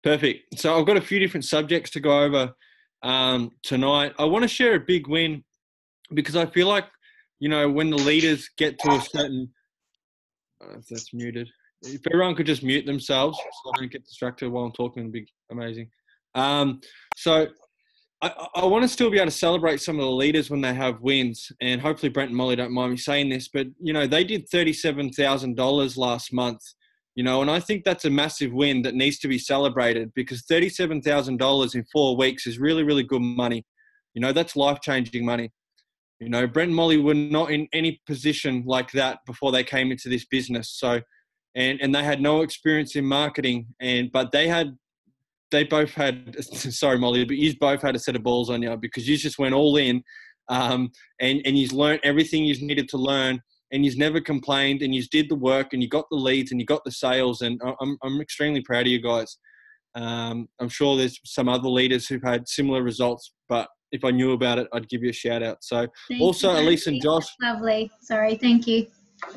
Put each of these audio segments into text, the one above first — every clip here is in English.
Perfect. So I've got a few different subjects to go over tonight. I want to share a big win because I feel like, when the leaders get to a certain, if that's muted, if everyone could just mute themselves so I don't get distracted while I'm talking, it'd be amazing. So I want to still be able to celebrate some of the leaders when they have wins, and hopefully Brent and Molly don't mind me saying this, but, they did $37,000 last month, and I think that's a massive win that needs to be celebrated because $37,000 in 4 weeks is really, really good money. That's life-changing money. Brent and Molly were not in any position like that before they came into this business. So, and they had no experience in marketing, but they both had, sorry, Molly, but you both had a set of balls on you because you just went all in, and you've learned everything you needed to learn, and you've never complained, and you did the work, and you got the leads, and you got the sales, and I'm extremely proud of you guys. I'm sure there's some other leaders who've had similar results, but if I knew about it, I'd give you a shout out. So also Elise and Josh. Lovely. Sorry. Thank you.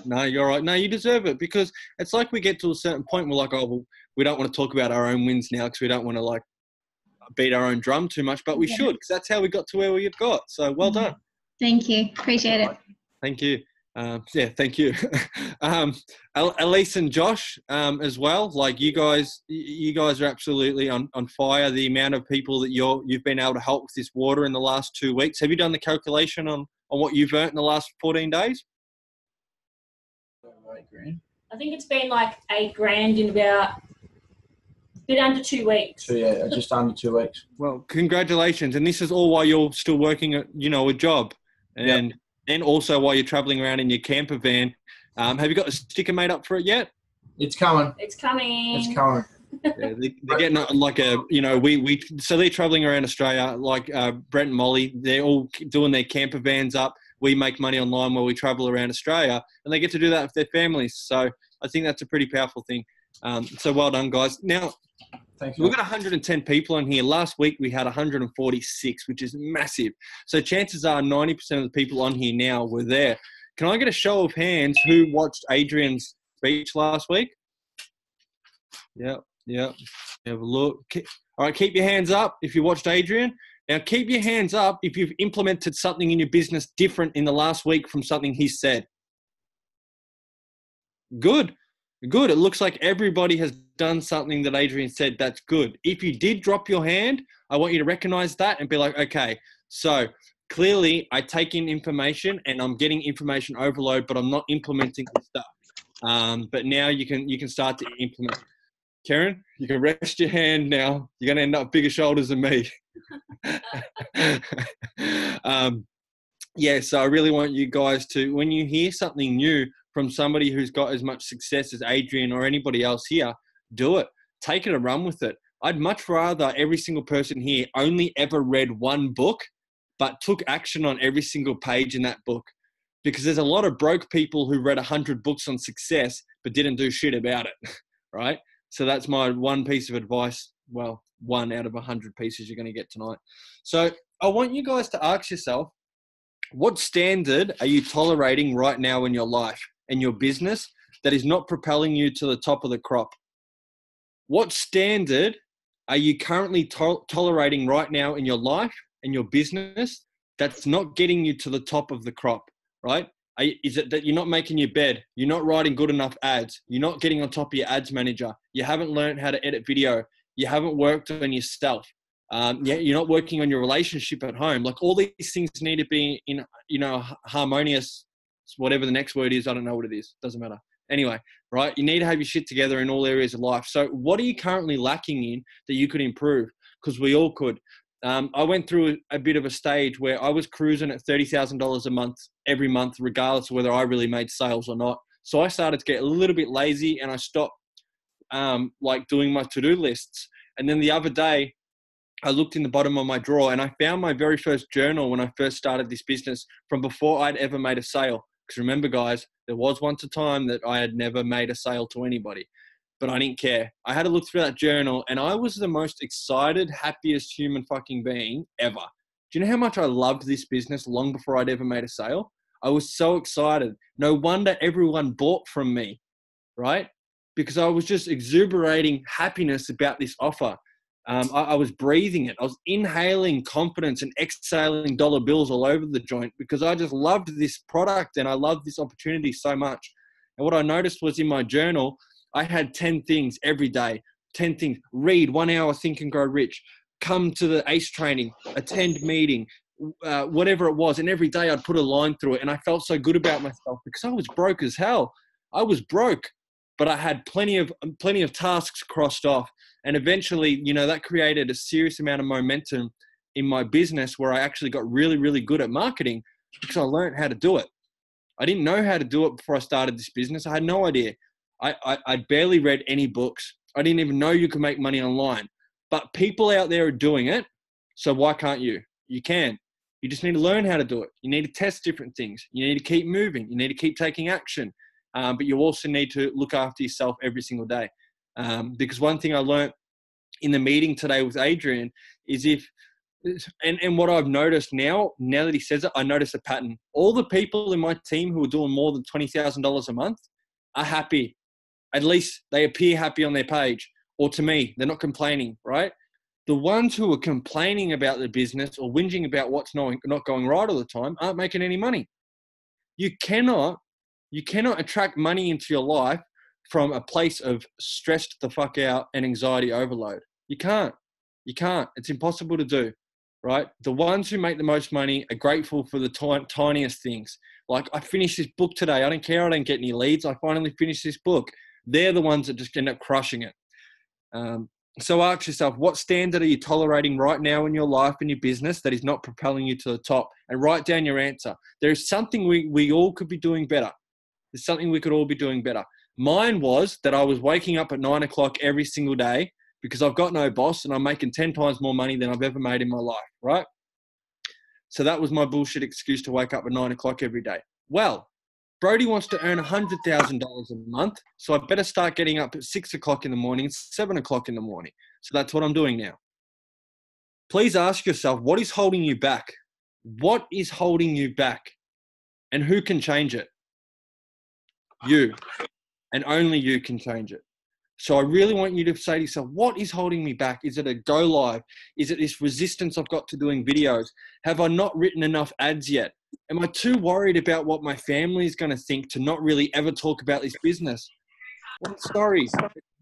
No, you're all right. No, you deserve it because it's like we get to a certain point. We're like, oh, well, we don't want to talk about our own wins now because we don't want to beat our own drum too much, but we should because that's how we got to where we've got. So well done. Thank you. Appreciate it. Thank you. Thank you. Elise and Josh as well. Like you guys are absolutely on fire. The amount of people that you've been able to help with this water in the last 2 weeks. Have you done the calculation on what you've earned in the last 14 days? I think it's been like $8,000 in about a bit under 2 weeks. So yeah, just under 2 weeks. Well, congratulations. And this is all while you're still working at, a job. And also while you're traveling around in your camper van. Have you got the sticker made up for it yet? It's coming. It's coming. It's coming. Yeah, they're getting so they're traveling around Australia, like Brent and Molly, they're all doing their camper vans up. We make money online while we travel around Australia, and they get to do that with their families. So I think that's a pretty powerful thing. So well done, guys. Now, thank you. We've got 110 people on here. Last week we had 146, which is massive. So chances are 90% of the people on here now were there. Can I get a show of hands who watched Adrian's speech last week? Yep. Have a look. All right, keep your hands up if you watched Adrian. Now, keep your hands up if you've implemented something in your business different in the last week from something he said. Good. It looks like everybody has done something that Adrian said. That's good. If you did drop your hand, I want you to recognize that and be like, okay, so clearly I take in information and I'm getting information overload, but I'm not implementing the stuff. But now you can start to implement. Karen, you can rest your hand now. You're going to end up bigger shoulders than me. So I really want you guys to, when you hear something new from somebody who's got as much success as Adrian or anybody else here, do it. Take it and run with it. I'd much rather every single person here only ever read one book, but took action on every single page in that book. Because there's a lot of broke people who read 100 books on success, but didn't do shit about it, right? So that's my one piece of advice. Well, 1 out of 100 pieces you're going to get tonight. So I want you guys to ask yourself, what standard are you tolerating right now in your life and your business that is not propelling you to the top of the crop? What standard are you currently tolerating right now in your life and your business that's not getting you to the top of the crop, right? Is it that you're not making your bed? You're not writing good enough ads? You're not getting on top of your ads manager? You haven't learned how to edit video? You haven't worked on yourself? You're not working on your relationship at home? Like all these things need to be in, harmonious, whatever the next word is. I don't know what it is. Doesn't matter. Anyway, right? You need to have your shit together in all areas of life. So what are you currently lacking in that you could improve? Because we all could. I went through a bit of a stage where I was cruising at $30,000 a month, every month, regardless of whether I really made sales or not. So I started to get a little bit lazy and I stopped doing my to-do lists. And then the other day, I looked in the bottom of my drawer and I found my very first journal when I first started this business from before I'd ever made a sale. Because remember, guys, there was once a time that I had never made a sale to anybody, but I didn't care. I had to look through that journal and I was the most excited, happiest human fucking being ever. Do you know how much I loved this business long before I'd ever made a sale? I was so excited. No wonder everyone bought from me, right? because I was just exuberating happiness about this offer. I was breathing it. I was inhaling confidence and exhaling dollar bills all over the joint because I just loved this product and I loved this opportunity so much. And what I noticed was in my journal, I had 10 things every day. 10 things. Read 1 hour, Think and Grow Rich. Come to the ACE training. Attend meeting. Whatever it was. And every day I'd put a line through it. And I felt so good about myself because I was broke as hell. I was broke, but I had plenty of tasks crossed off. And eventually, you know, that created a serious amount of momentum in my business where I actually got really, really good at marketing because I learned how to do it. I didn't know how to do it before I started this business. I had no idea. I barely read any books. I didn't even know you could make money online. But people out there are doing it. So why can't you? You can. You just need to learn how to do it. You need to test different things. You need to keep moving. You need to keep taking action. But you also need to look after yourself every single day. Because one thing I learned in the meeting today with Adrian is and what I've noticed now that he says it, I notice a pattern. All the people in my team who are doing more than $20,000 a month are happy. At least they appear happy on their page. Or to me, they're not complaining, right? The ones who are complaining about the business or whinging about what's not going right all the time aren't making any money. You cannot attract money into your life from a place of stressed the fuck out and anxiety overload. You can't. It's impossible to do, right? The ones who make the most money are grateful for the tiniest things. Like, I finished this book today. I don't care. I don't get any leads. I finally finished this book. They're the ones that just end up crushing it. So ask yourself, what standard are you tolerating right now in your life and your business that is not propelling you to the top? And write down your answer. There's something we all could be doing better. There's something we could all be doing better. Mine was that I was waking up at 9 o'clock every single day because I've got no boss and I'm making 10 times more money than I've ever made in my life, right? So that was my bullshit excuse to wake up at 9 o'clock every day. Well, Brodie wants to earn $100,000 a month, so I better start getting up at 6 o'clock in the morning, 7 o'clock in the morning. So that's what I'm doing now. Please ask yourself, what is holding you back? What is holding you back? And who can change it? You. And only you can change it. So I really want you to say to yourself, what is holding me back? Is it a go live? Is it this resistance I've got to doing videos? Have I not written enough ads yet? Am I too worried about what my family is going to think to not really ever talk about this business? Well, sorry, it's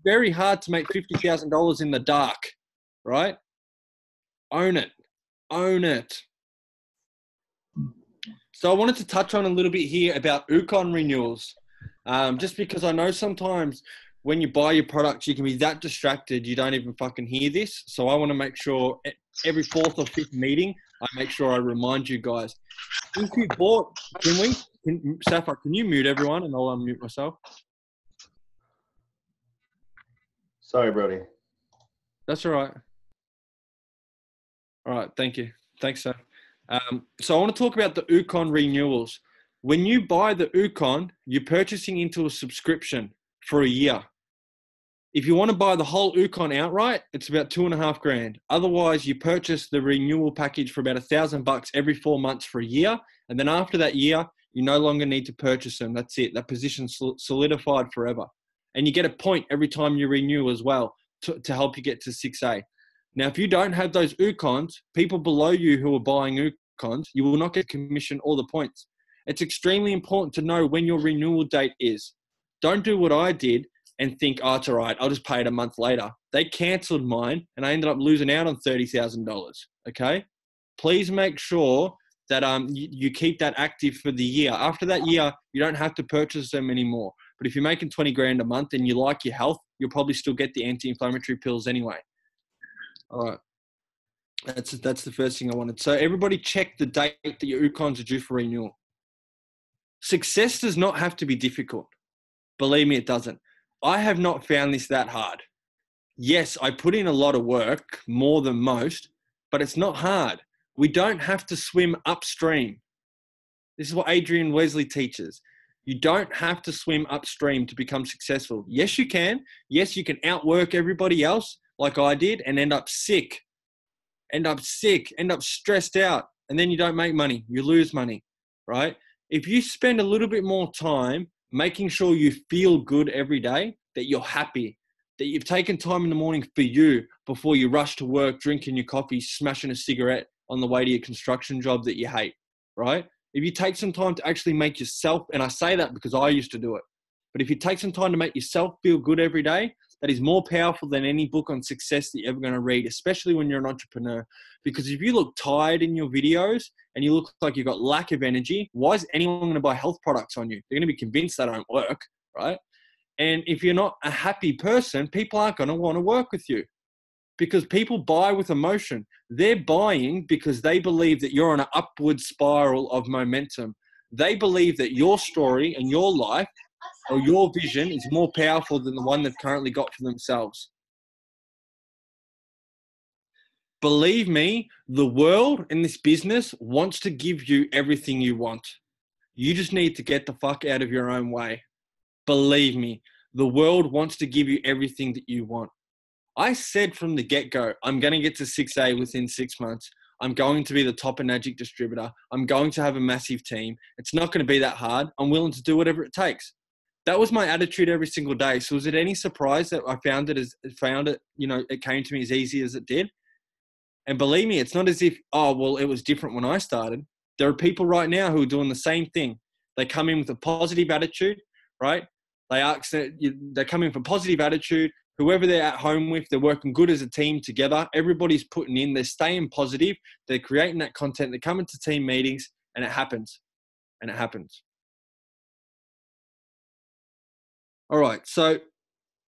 very hard to make $50,000 in the dark, right? Own it. Own it. So I wanted to touch on a little bit here about Ukon renewals. Just because I know sometimes when you buy your products, you can be that distracted, you don't even fucking hear this. So I want to make sure every 4th or 5th meeting, I make sure I remind you guys. If you bought, Safa, can you mute everyone and I'll unmute myself? Sorry, Brodie. That's all right. All right, thank you. Thanks, sir. So I want to talk about the Ukon renewals. When you buy the Ukon, you're purchasing into a subscription for a year. If you want to buy the whole Ukon outright, it's about $2,500. Otherwise, you purchase the renewal package for about $1,000 every 4 months for a year. And then after that year, you no longer need to purchase them. That's it. That position's solidified forever. And you get a point every time you renew as well to help you get to 6A. Now, if you don't have those Ukons, people below you who are buying Ukons, you will not get commission or the points. It's extremely important to know when your renewal date is. Don't do what I did and think, oh, it's all right, I'll just pay it a month later. They cancelled mine and I ended up losing out on $30,000, okay? Please make sure that you keep that active for the year. After that year, you don't have to purchase them anymore. But if you're making $20,000 a month and you like your health, you'll probably still get the anti-inflammatory pills anyway. All right. That's the first thing I wanted. So everybody check the date that your Ukons are due for renewal. Success does not have to be difficult. Believe me, it doesn't. I have not found this that hard. Yes, I put in a lot of work, more than most, but it's not hard. We don't have to swim upstream. This is what Adrian Wesley teaches. You don't have to swim upstream to become successful. Yes, you can. Yes, you can outwork everybody else like I did and end up sick, end up stressed out, and then you don't make money. You lose money, right? If you spend a little bit more time making sure you feel good every day, that you're happy, that you've taken time in the morning for you before you rush to work, drinking your coffee, smashing a cigarette on the way to your construction job that you hate, right? If you take some time to actually make yourself, and I say that because I used to do it, but if you take some time to make yourself feel good every day, that is more powerful than any book on success that you're ever going to read, especially when you're an entrepreneur. Because if you look tired in your videos and you look like you've got lack of energy, why is anyone going to buy health products on you? They're going to be convinced they don't work, right? And if you're not a happy person, people aren't going to want to work with you, because people buy with emotion. They're buying because they believe that you're on an upward spiral of momentum. They believe that your story and your life or your vision is more powerful than the one they've currently got for themselves. Believe me, the world and this business wants to give you everything you want. You just need to get the fuck out of your own way. Believe me, the world wants to give you everything that you want. I said from the get-go, I'm going to get to 6A within 6 months. I'm going to be the top Enagic distributor. I'm going to have a massive team. It's not going to be that hard. I'm willing to do whatever it takes. That was my attitude every single day. So was it any surprise that I found it, it came to me as easy as it did? And believe me, it's not as if, it was different when I started. There are people right now who are doing the same thing. They come in with a positive attitude, right? They come in with a positive attitude. Whoever they're at home with, they're working good as a team together. Everybody's putting in, they're staying positive. They're creating that content. They come into team meetings and it happens. And it happens. All right. So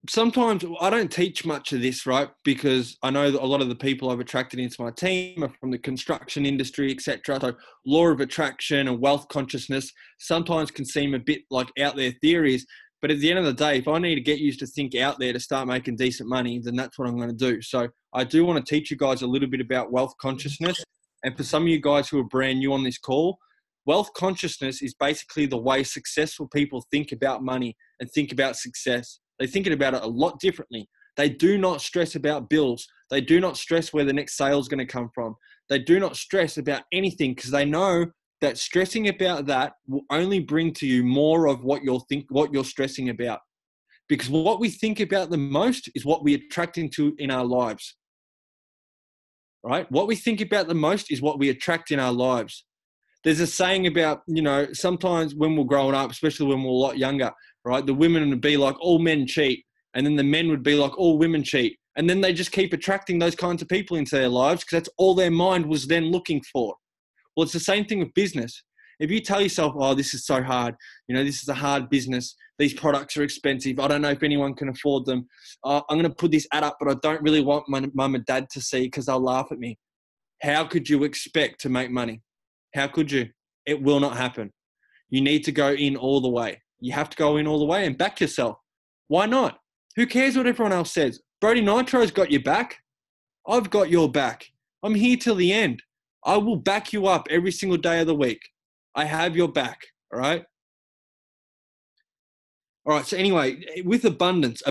sometimes I don't teach much of this, right? Because I know that a lot of the people I've attracted into my team are from the construction industry, etc. So law of attraction and wealth consciousness sometimes can seem a bit like out there theories. But at the end of the day, if I need to get you to think out there to start making decent money, then that's what I'm going to do. So I do want to teach you guys a little bit about wealth consciousness. And for some of you guys who are brand new on this call, wealth consciousness is basically the way successful people think about money and think about success. They're thinking about it a lot differently. They do not stress about bills. They do not stress where the next sale is going to come from. They do not stress about anything because they know that stressing about that will only bring to you more of what you're stressing about. Because what we think about the most is what we attract into in our lives. Right? What we think about the most is what we attract in our lives. There's a saying about, sometimes when we're growing up, especially when we're a lot younger, right? The women would be like, all men cheat. And then the men would be like, all women cheat. And then they just keep attracting those kinds of people into their lives because that's all their mind was then looking for. Well, it's the same thing with business. If you tell yourself, this is so hard, this is a hard business. These products are expensive. I don't know if anyone can afford them. I'm going to put this ad up, but I don't really want my mum and dad to see because they'll laugh at me. How could you expect to make money? How could you? It will not happen. You need to go in all the way. You have to go in all the way and back yourself. Why not? Who cares what everyone else says? Brodie Nitro's got your back. I've got your back. I'm here till the end. I will back you up every single day of the week. I have your back, all right? All right, so anyway, with abundance,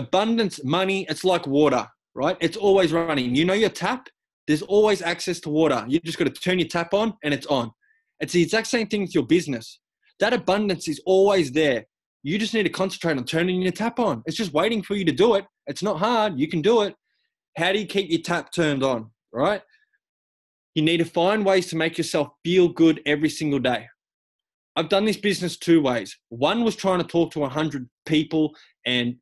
money, it's like water, right? It's always running. You know your tap? There's always access to water. You just got to turn your tap on and it's on. It's the exact same thing with your business. That abundance is always there. You just need to concentrate on turning your tap on. It's just waiting for you to do it. It's not hard. You can do it. How do you keep your tap turned on, right? You need to find ways to make yourself feel good every single day. I've done this business 2 ways. One was trying to talk to 100 people and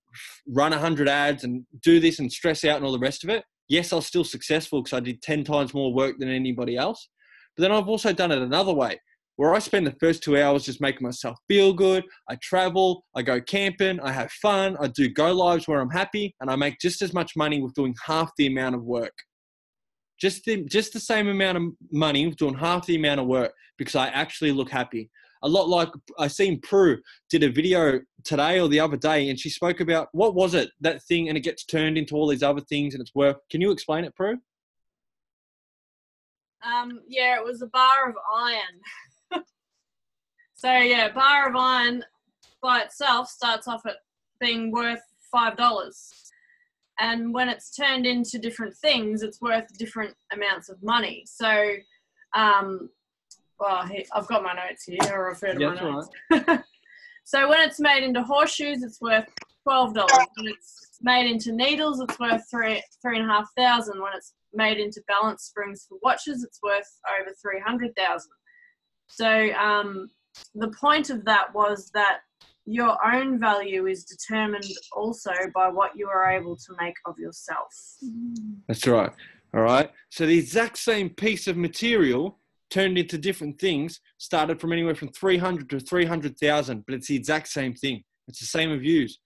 run 100 ads and do this and stress out and all the rest of it. Yes, I was still successful because I did 10 times more work than anybody else. But then I've also done it another way, where I spend the first 2 hours just making myself feel good. I travel, I go camping, I have fun, I do go lives where I'm happy, and I make just as much money with doing half the amount of work. Just the same amount of money with doing half the amount of work because I actually look happy. A lot like I seen Prue did a video today or the other day, and she spoke about, what was it, that thing, and it gets turned into all these other things and it's worth. Can you explain it, Prue? Yeah, it was a bar of iron. So yeah, bar of iron by itself starts off at being worth $5. And when it's turned into different things, it's worth different amounts of money. So, I've got my notes here. I refer to my notes. Right. So when it's made into horseshoes, it's worth $12. When it's made into needles, it's worth $3,500. When it's made into balance springs for watches, it's worth over $300,000. So the point of that was that your own value is determined also by what you are able to make of yourself. That's right. All right. So the exact same piece of material turned into different things started from anywhere from 300 to 300,000, but it's the exact same thing. It's the same of yous.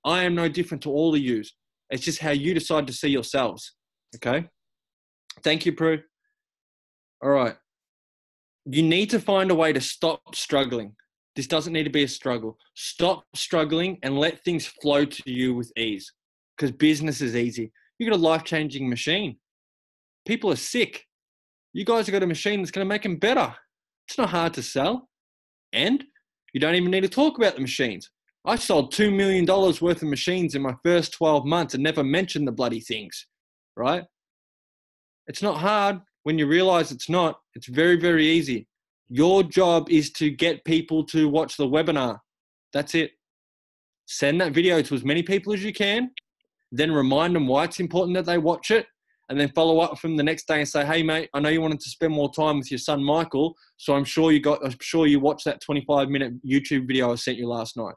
I am no different to all of yous. It's just how you decide to see yourselves. Okay. Thank you, Prue. All right. You need to find a way to stop struggling. This doesn't need to be a struggle. Stop struggling and let things flow to you with ease, because business is easy. You got a life-changing machine. People are sick. You guys have got a machine that's going to make them better. It's not hard to sell. And you don't even need to talk about the machines. I sold $2 million worth of machines in my first 12 months and never mentioned the bloody things, right? It's not hard when you realize it's not. It's very, very easy. Your job is to get people to watch the webinar. That's it. Send that video to as many people as you can. Then remind them why it's important that they watch it. And then follow up from the next day and say, hey, mate, I know you wanted to spend more time with your son, Michael. So I'm sure you watched that 25-minute YouTube video I sent you last night.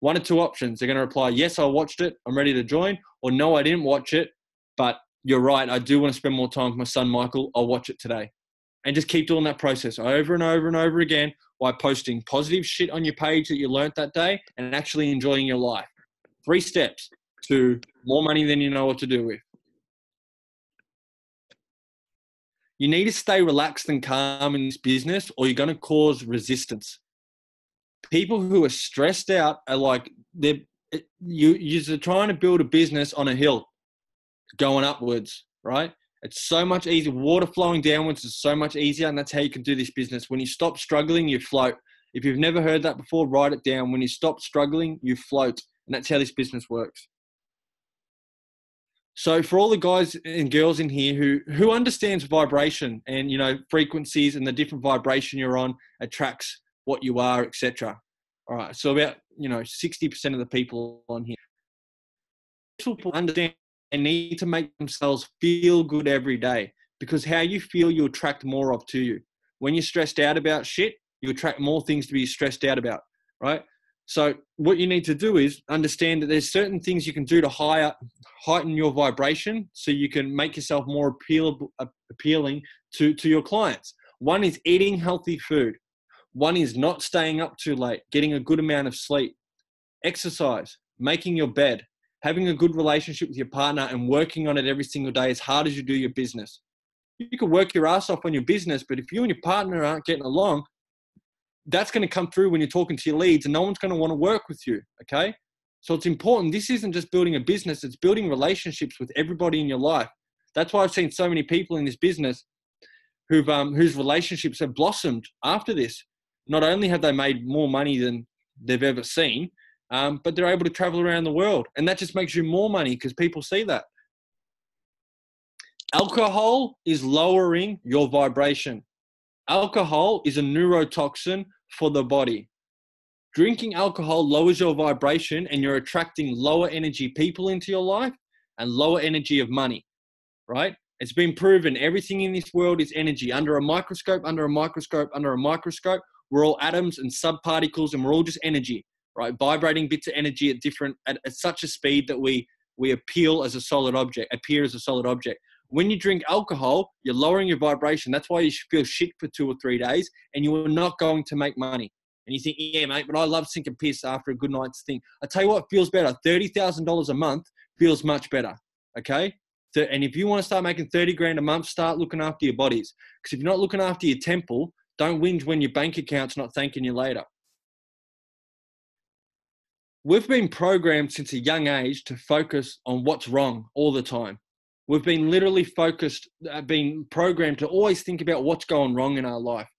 One or two options. They're going to reply, yes, I watched it. I'm ready to join. Or no, I didn't watch it. But you're right. I do want to spend more time with my son, Michael. I'll watch it today. And just keep doing that process over and over and over again by posting positive shit on your page that you learnt that day and actually enjoying your life. 3 steps to more money than you know what to do with. You need to stay relaxed and calm in this business, or you're going to cause resistance. People who are stressed out are like, you're trying to build a business on a hill going upwards, right? It's so much easier. Water flowing downwards is so much easier, and that's how you can do this business. When you stop struggling, you float. If you've never heard that before, write it down. When you stop struggling, you float, and that's how this business works. So for all the guys and girls in here who understands vibration and, frequencies and the different vibration you're on attracts what you are, etc. All right. So about, 60% of the people on here people understand and need to make themselves feel good every day, because how you feel, you attract more of to you. When you're stressed out about shit, you attract more things to be stressed out about, right? So what you need to do is understand that there's certain things you can do to heighten your vibration so you can make yourself more appealing to your clients. One is eating healthy food. One is not staying up too late, getting a good amount of sleep, exercise, making your bed, having a good relationship with your partner and working on it every single day as hard as you do your business. You can work your ass off on your business, but if you and your partner aren't getting along, that's going to come through when you're talking to your leads, and no one's going to want to work with you, okay? So it's important. This isn't just building a business. It's building relationships with everybody in your life. That's why I've seen so many people in this business whose relationships have blossomed after this. Not only have they made more money than they've ever seen, but they're able to travel around the world. And that just makes you more money because people see that. Alcohol is lowering your vibration. Alcohol is a neurotoxin for the body. Drinking alcohol lowers your vibration, and you're attracting lower energy people into your life and lower energy of money, right? It's been proven everything in this world is energy. Under a microscope, under a microscope, under a microscope, we're all atoms and subparticles, and we're all just energy, right? Vibrating bits of energy at such a speed that we appear as a solid object. When you drink alcohol, you're lowering your vibration. That's why you feel shit for 2 or 3 days, and you are not going to make money. And you think, yeah, mate, but I love sinking piss after a good night's thing. I tell you what feels better. $30,000 a month feels much better, okay? And if you want to start making 30 grand a month, start looking after your bodies. Because if you're not looking after your temple, don't whinge when your bank account's not thanking you later. We've been programmed since a young age to focus on what's wrong all the time. We've been literally been programmed to always think about what's going wrong in our life.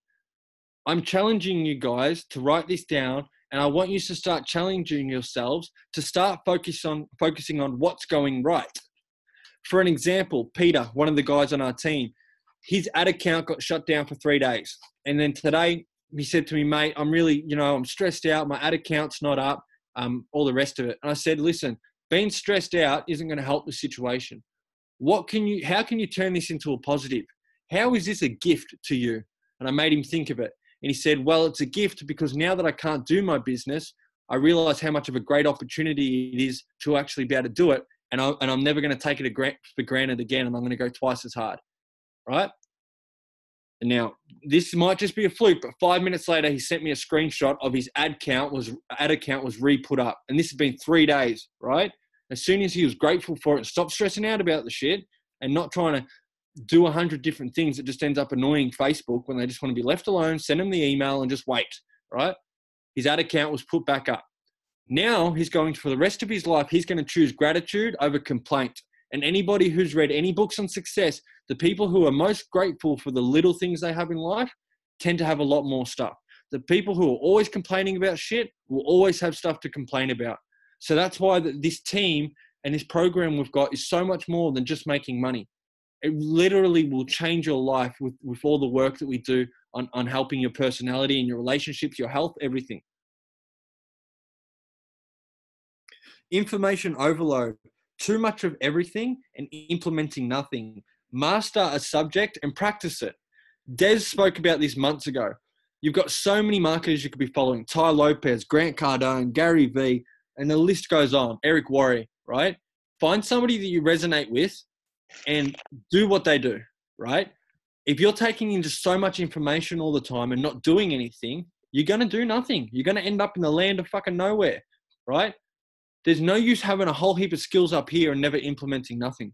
I'm challenging you guys to write this down, and I want you to start challenging yourselves to start focusing on what's going right. For an example, Peter, one of the guys on our team, his ad account got shut down for 3 days. And then today he said to me, mate, I'm really, I'm stressed out. My ad account's not up. all the rest of it. And I said, listen, being stressed out isn't going to help the situation. How can you turn this into a positive? How is this a gift to you? And I made him think of it. And he said, well, it's a gift because now that I can't do my business, I realize how much of a great opportunity it is to actually be able to do it. And I'm never going to take it for granted again. And I'm going to go twice as hard. Right? And now this might just be a fluke, but 5 minutes later, he sent me a screenshot of his ad account was re-put up. And this has been 3 days, right? As soon as he was grateful for it, stopped stressing out about the shit and not trying to do 100 different things that just ends up annoying Facebook when they just want to be left alone, send them the email and just wait, right? His ad account was put back up. Now he's going, for the rest of his life, he's going to choose gratitude over complaint. And anybody who's read any books on success, the people who are most grateful for the little things they have in life tend to have a lot more stuff. The people who are always complaining about shit will always have stuff to complain about. So that's why this team and this program we've got is so much more than just making money. It literally will change your life with all the work that we do on helping your personality and your relationships, your health, everything. Information overload. Too much of everything and implementing nothing. Master a subject and practice it. Des spoke about this months ago. You've got so many marketers you could be following. Ty Lopez, Grant Cardone, Gary Vee, and the list goes on. Eric Worre, right? Find somebody that you resonate with and do what they do, right? If you're taking in just so much information all the time and not doing anything, you're going to do nothing. You're going to end up in the land of fucking nowhere, right? There's no use having a whole heap of skills up here and never implementing nothing.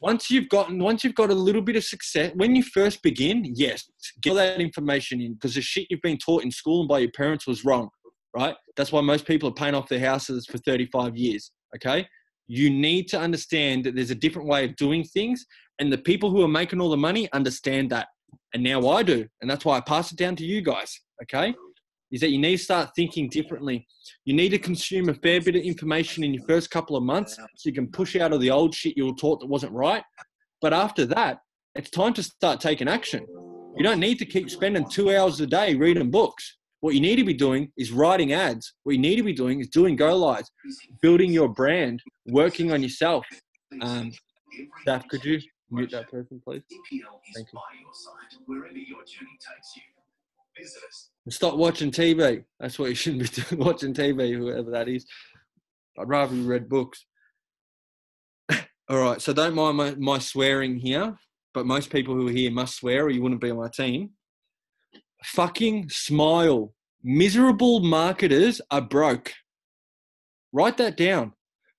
Once you've got a little bit of success, when you first begin, yes, get all that information in because the shit you've been taught in school and by your parents was wrong, right? That's why most people are paying off their houses for 35 years, okay? You need to understand that there's a different way of doing things, and the people who are making all the money understand that. And now I do, and that's why I pass it down to you guys, okay? Is that you need to start thinking differently. You need to consume a fair bit of information in your first couple of months so you can push out of the old shit you were taught that wasn't right. But after that, it's time to start taking action. You don't need to keep spending 2 hours a day reading books. What you need to be doing is writing ads. What you need to be doing is doing go lives, building your brand, working on yourself. Steph, could you mute that person, please? Thank you. Stop watching TV. That's what you shouldn't be doing, watching TV, whoever that is. I'd rather you read books. All right, so don't mind my swearing here, but most people who are here must swear or you wouldn't be on my team. Fucking smile. Miserable marketers are broke. Write that down.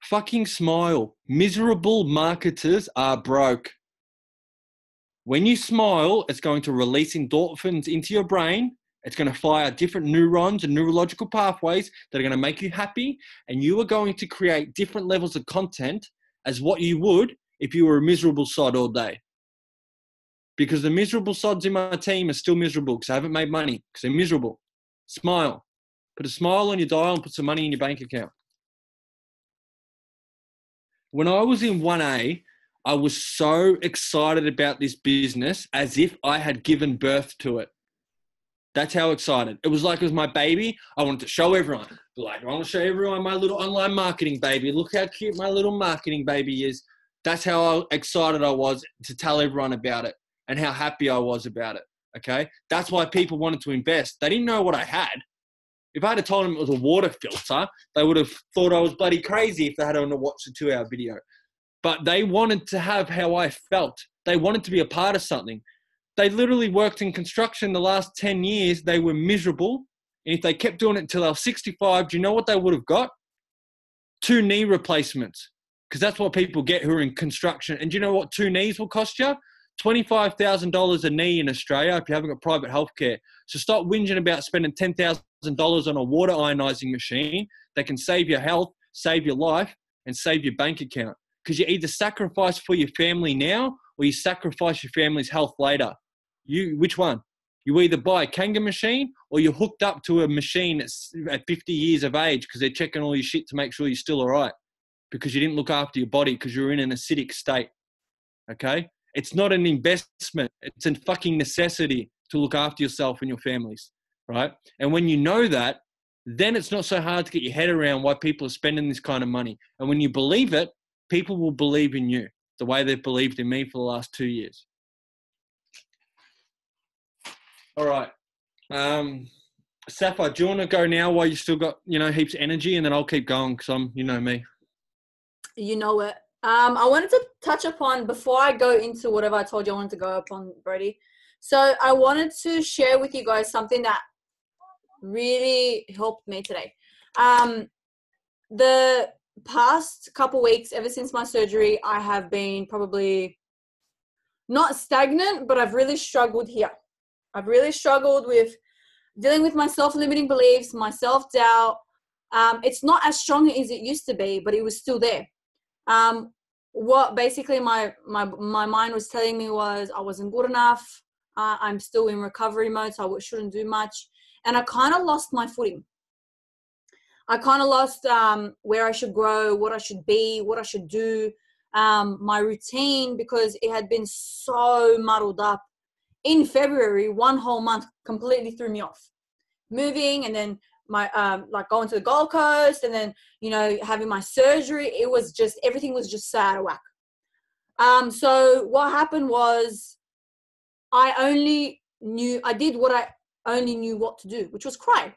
Fucking smile. Miserable marketers are broke. When you smile, it's going to release endorphins into your brain. It's going to fire different neurons and neurological pathways that are going to make you happy. And you are going to create different levels of content as what you would if you were a miserable sod all day. Because the miserable sods in my team are still miserable because I haven't made money because they're miserable. Smile. Put a smile on your dial and put some money in your bank account. When I was in 1A, I was so excited about this business as if I had given birth to it. That's how excited. It was like it was my baby. I wanted to show everyone. Like, I want to show everyone my little online marketing baby. Look how cute my little marketing baby is. That's how excited I was to tell everyone about it and how happy I was about it, okay? That's why people wanted to invest. They didn't know what I had. If I had told them it was a water filter, they would have thought I was bloody crazy if they had only watched a 2-hour video. But they wanted to have how I felt. They wanted to be a part of something. They literally worked in construction the last 10 years. They were miserable. And if they kept doing it until they were 65, do you know what they would have got? 2 knee replacements. Because that's what people get who are in construction. And do you know what 2 knees will cost you? $25,000 a knee in Australia if you haven't got private healthcare. So stop whinging about spending $10,000 on a water ionizing machine that can save your health, save your life, and save your bank account. Because you either sacrifice for your family now or you sacrifice your family's health later. Which one? You either buy a Kanga machine or you're hooked up to a machine at 50 years of age because they're checking all your shit to make sure you're still all right because you didn't look after your body because you're in an acidic state, okay? It's not an investment. It's a fucking necessity to look after yourself and your families, right? And when you know that, then it's not so hard to get your head around why people are spending this kind of money. And when you believe it, people will believe in you the way they've believed in me for the last 2 years. All right. Safa, do you want to go now while you still got, heaps of energy, and then I'll keep going because I'm, me. You know it. I wanted to touch upon, before I go into whatever I told you I wanted to go upon, Brodie. So I wanted to share with you guys something that really helped me today. The past couple weeks, ever since my surgery, I have been probably not stagnant, but I've really struggled here. I've really struggled with dealing with my self-limiting beliefs, my self-doubt. It's not as strong as it used to be, but it was still there. What basically my mind was telling me was I wasn't good enough. I'm still in recovery mode, so I shouldn't do much. And I kind of lost my footing. I kind of lost where I should grow, what I should be, what I should do, my routine, because it had been so muddled up. In February, one whole month completely threw me off. Moving, and then my going to the Gold Coast, and then having my surgery, it was just, everything was just so out of whack. So what happened was I did what I only knew what to do, which was cry.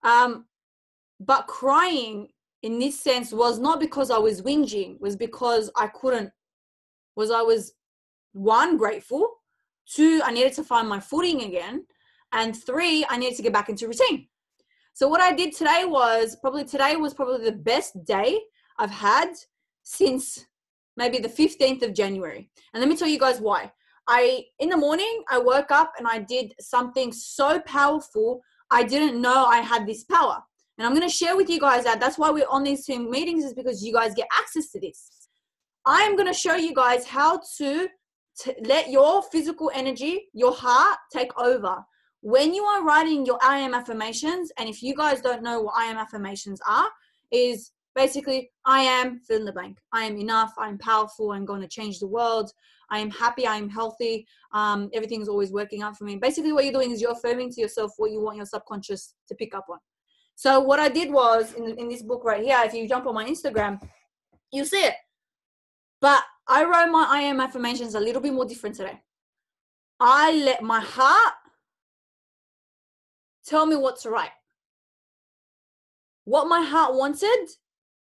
But crying in this sense was not because I was whinging, was because I was, one, grateful, two, I needed to find my footing again, and three, I needed to get back into routine. So what I did today was probably the best day I've had since maybe the 15th of January. And let me tell you guys why. In the morning, I woke up and I did something so powerful, I didn't know I had this power. And I'm going to share with you guys that's why we're on these Zoom meetings, is because you guys get access to this. I am going to show you guys how to let your physical energy, your heart, take over. When you are writing your I am affirmations, and if you guys don't know what I am affirmations are, is basically I am fill in the blank. I am enough. I am powerful. I'm going to change the world. I am happy. I am healthy. Everything's always working out for me. Basically what you're doing is you're affirming to yourself what you want your subconscious to pick up on. So what I did was in this book right here, if you jump on my Instagram, you'll see it. But I wrote my I am affirmations a little bit more different today. I let my heart tell me what to write. What my heart wanted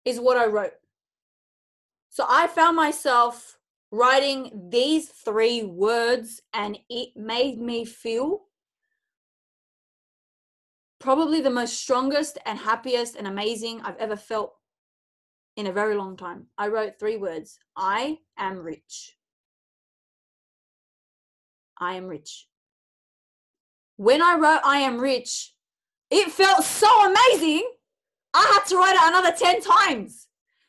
is what I wrote. So I found myself writing these 3 words, and it made me feel probably the most strongest and happiest and amazing I've ever felt in a very long time. I wrote 3 words. I am rich. I am rich. When I wrote I am rich, it felt so amazing. I had to write it another 10 times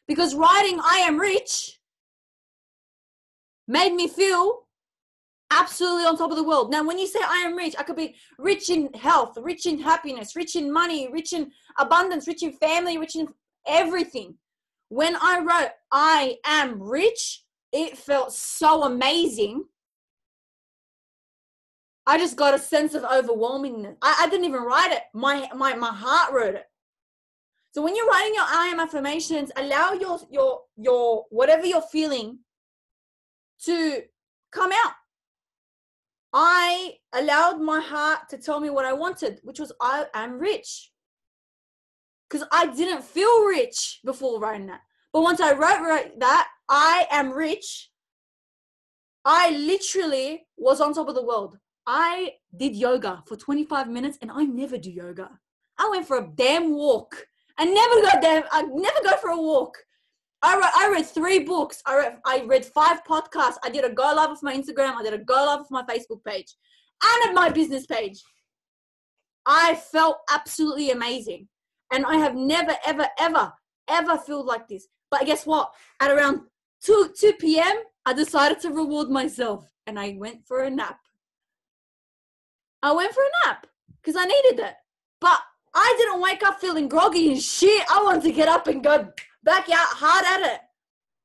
because writing I am rich made me feel absolutely on top of the world. Now, when you say I am rich, I could be rich in health, rich in happiness, rich in money, rich in abundance, rich in family, rich in everything. When I wrote I am rich, it felt so amazing. I just got a sense of overwhelmingness. I didn't even write it. My heart wrote it. So when you're writing your I am affirmations, allow your whatever you're feeling to come out. I allowed my heart to tell me what I wanted, which was I am rich. Because I didn't feel rich before writing that. But once I wrote that, I am rich, I literally was on top of the world. I did yoga for 25 minutes, and I never do yoga. I went for a damn walk. I never go for a walk. I read 3 books. I read 5 podcasts. I did a go live of my Instagram. I did a go live of my Facebook page and at my business page. I felt absolutely amazing. And I have never, ever, ever, ever felt like this. But guess what? At around 2 p.m., I decided to reward myself, and I went for a nap. I went for a nap because I needed it. But I didn't wake up feeling groggy and shit. I wanted to get up and go back out hard at it.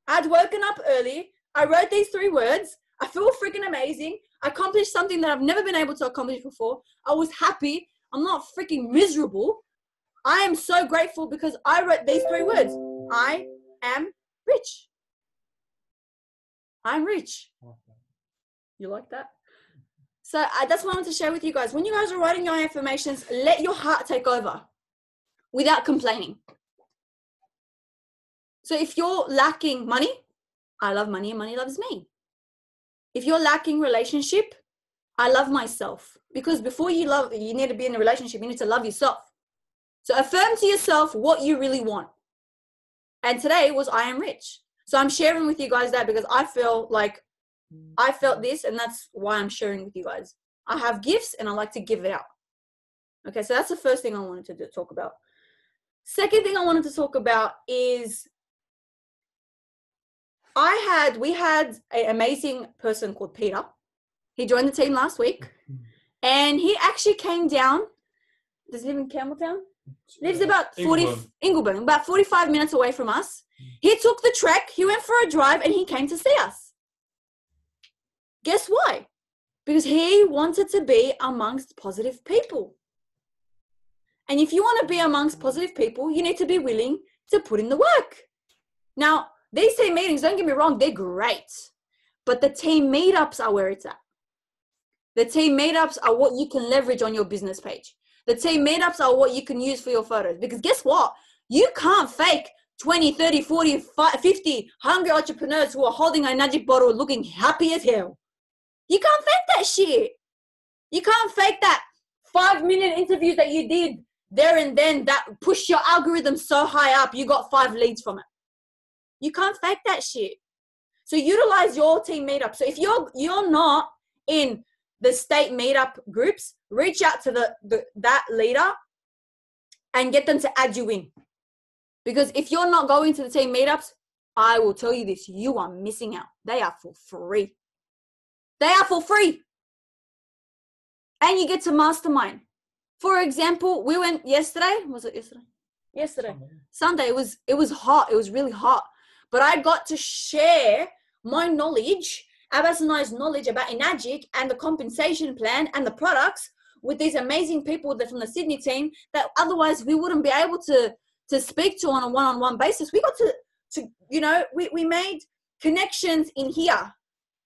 I'd woken up early. I wrote these 3 words. I feel freaking amazing. I accomplished something that I've never been able to accomplish before. I was happy. I'm not freaking miserable. I am so grateful because I wrote these 3 words. I am rich. I'm rich. You like that? So that's what I want to share with you guys. When you guys are writing your affirmations, let your heart take over without complaining. So if you're lacking money, I love money and money loves me. If you're lacking relationship, I love myself. Because before you need to be in a relationship, you need to love yourself. So affirm to yourself what you really want. And today was I am rich. So I'm sharing with you guys that because I felt this, and that's why I'm sharing with you guys. I have gifts and I like to give it out. Okay, so that's the first thing I wanted to talk about. Second thing I wanted to talk about is we had an amazing person called Peter. He joined the team last week and he actually came down. Does he live in Campbelltown? Lives about 45 minutes away from us. He took the trek, he went for a drive and he came to see us. Guess why? Because he wanted to be amongst positive people. And if you want to be amongst positive people, you need to be willing to put in the work. Now, these team meetings, don't get me wrong, they're great. But the team meetups are where it's at. The team meetups are what you can leverage on your business page. The team meetups are what you can use for your photos. Because guess what? You can't fake 20, 30, 40, 50 hungry entrepreneurs who are holding a magic bottle looking happy as hell. You can't fake that shit. You can't fake that 5-minute interviews that you did there and then that pushed your algorithm so high up, you got 5 leads from it. You can't fake that shit. So utilize your team meetup. So if you're not in the state meetup groups, reach out to that leader and get them to add you in. Because if you're not going to the team meetups, I will tell you this, you are missing out. They are for free. They are for free. And you get to mastermind. For example, we went yesterday. Was it yesterday? Yesterday. Sunday. It was hot. It was really hot. But I got to share my knowledge, Abbas knowledge about Enagic and the compensation plan and the products with these amazing people from the Sydney team that otherwise we wouldn't be able to speak to on a one-on-one basis. We got to we made connections in here